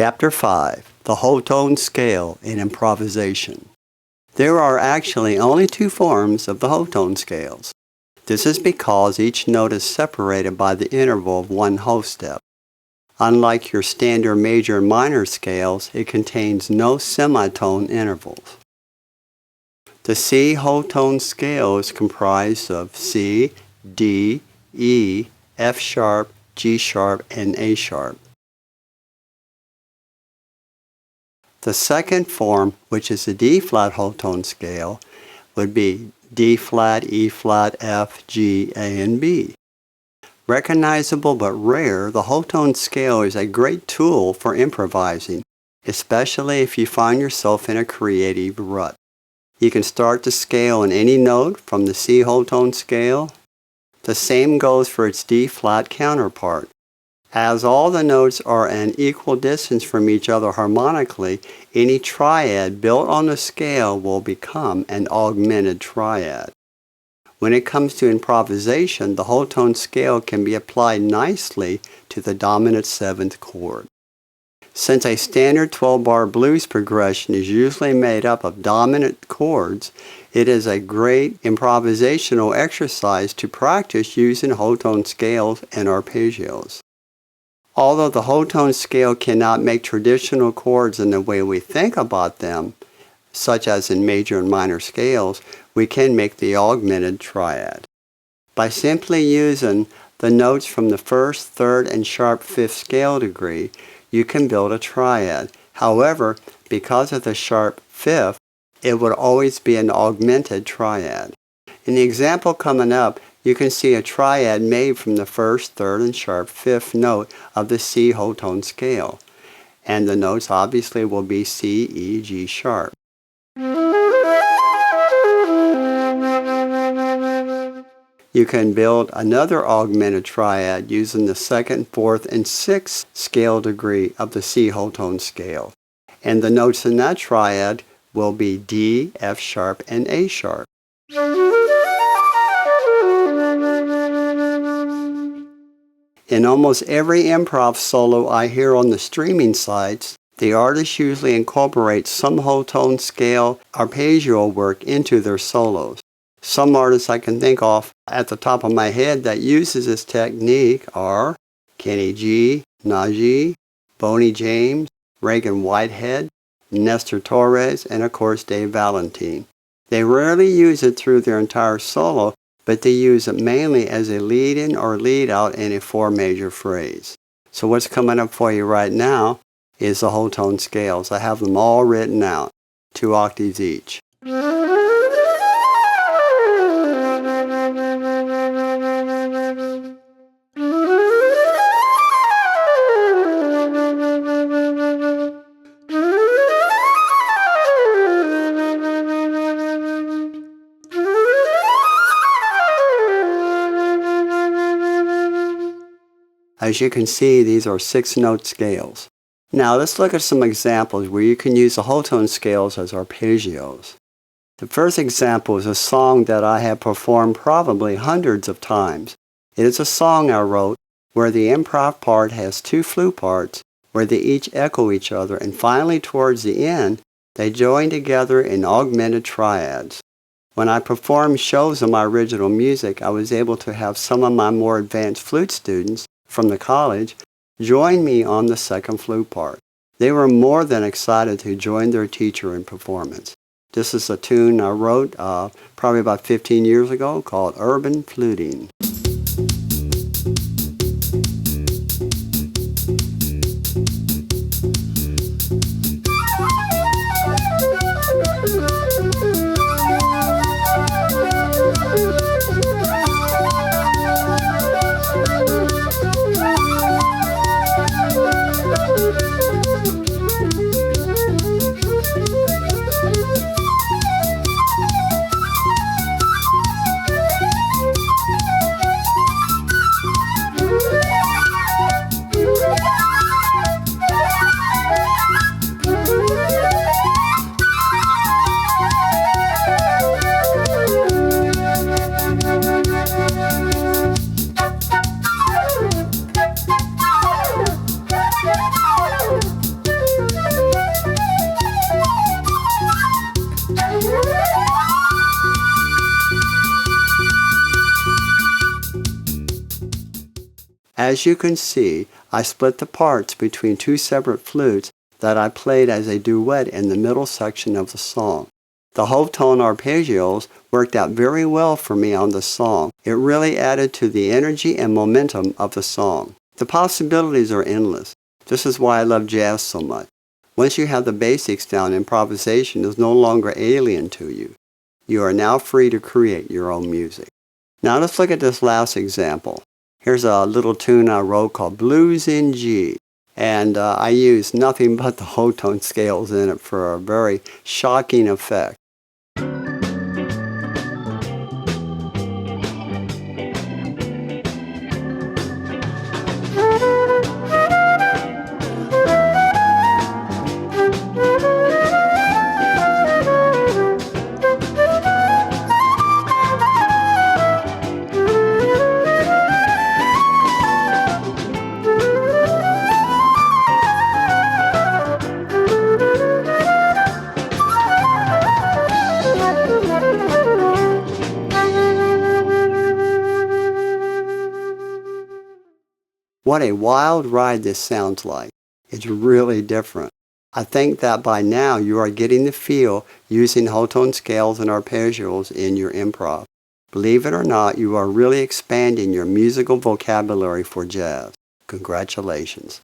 Chapter 5. The Whole Tone Scale in Improvisation. There are actually only two forms of the whole tone scales. This is because each note is separated by the interval of one whole step. Unlike your standard major and minor scales, it contains no semitone intervals. The C whole tone scale is comprised of C, D, E, F sharp, G sharp, and A sharp. The second form, which is the D-flat whole tone scale, would be D-flat, E-flat, F, G, A, and B. Recognizable but rare, the whole tone scale is a great tool for improvising, especially if you find yourself in a creative rut. You can start the scale on any note from the C whole tone scale. The same goes for its D-flat counterpart. As all the notes are an equal distance from each other harmonically, any triad built on the scale will become an augmented triad. When it comes to improvisation, the whole tone scale can be applied nicely to the dominant seventh chord. Since a standard 12-bar blues progression is usually made up of dominant chords, it is a great improvisational exercise to practice using whole tone scales and arpeggios. Although the whole tone scale cannot make traditional chords in the way we think about them, such as in major and minor scales, we can make the augmented triad. By simply using the notes from the first, third, and sharp fifth scale degree, you can build a triad. However, because of the sharp fifth, it would always be an augmented triad. In the example coming up, you can see a triad made from the first, third, and sharp fifth note of the C whole tone scale. And the notes obviously will be C, E, G sharp. You can build another augmented triad using the second, fourth, and sixth scale degree of the C whole tone scale. And the notes in that triad will be D, F sharp, and A sharp. In almost every improv solo I hear on the streaming sites, the artists usually incorporate some whole tone scale arpeggio work into their solos. Some artists I can think of at the top of my head that uses this technique are Kenny G, Najee, Boney James, Reagan Whitehead, Nestor Torres, and of course Dave Valentine. They rarely use it through their entire solo, but they use it mainly as a lead-in or lead-out in a four major phrase. So what's coming up for you right now is the whole tone scales. I have them all written out, 2 octaves each. As you can see, these are 6-note scales. Now let's look at some examples where you can use the whole tone scales as arpeggios. The first example is a song that I have performed probably hundreds of times. It is a song I wrote where the improv part has 2 flute parts where they each echo each other, and finally towards the end, they join together in augmented triads. When I performed shows of my original music, I was able to have some of my more advanced flute students from the college join me on the second flute part. They were more than excited to join their teacher in performance. This is a tune I wrote probably about 15 years ago called Urban Fluting. As you can see, I split the parts between two separate flutes that I played as a duet in the middle section of the song. The whole tone arpeggios worked out very well for me on the song. It really added to the energy and momentum of the song. The possibilities are endless. This is why I love jazz so much. Once you have the basics down, improvisation is no longer alien to you. You are now free to create your own music. Now let's look at this last example. Here's a little tune I wrote called Blues in G. And I used nothing but the whole tone scales in it for a very shocking effect. What a wild ride this sounds like. It's really different. I think that by now you are getting the feel using whole tone scales and arpeggios in your improv. Believe it or not, you are really expanding your musical vocabulary for jazz. Congratulations.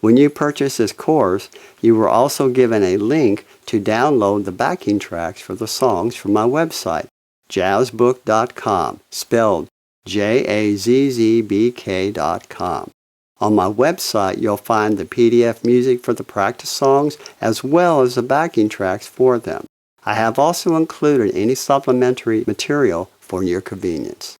When you purchase this course, you were also given a link to download the backing tracks for the songs from my website, jazzbook.com, spelled jazzbk.com. On my website, you'll find the PDF music for the practice songs as well as the backing tracks for them. I have also included any supplementary material for your convenience.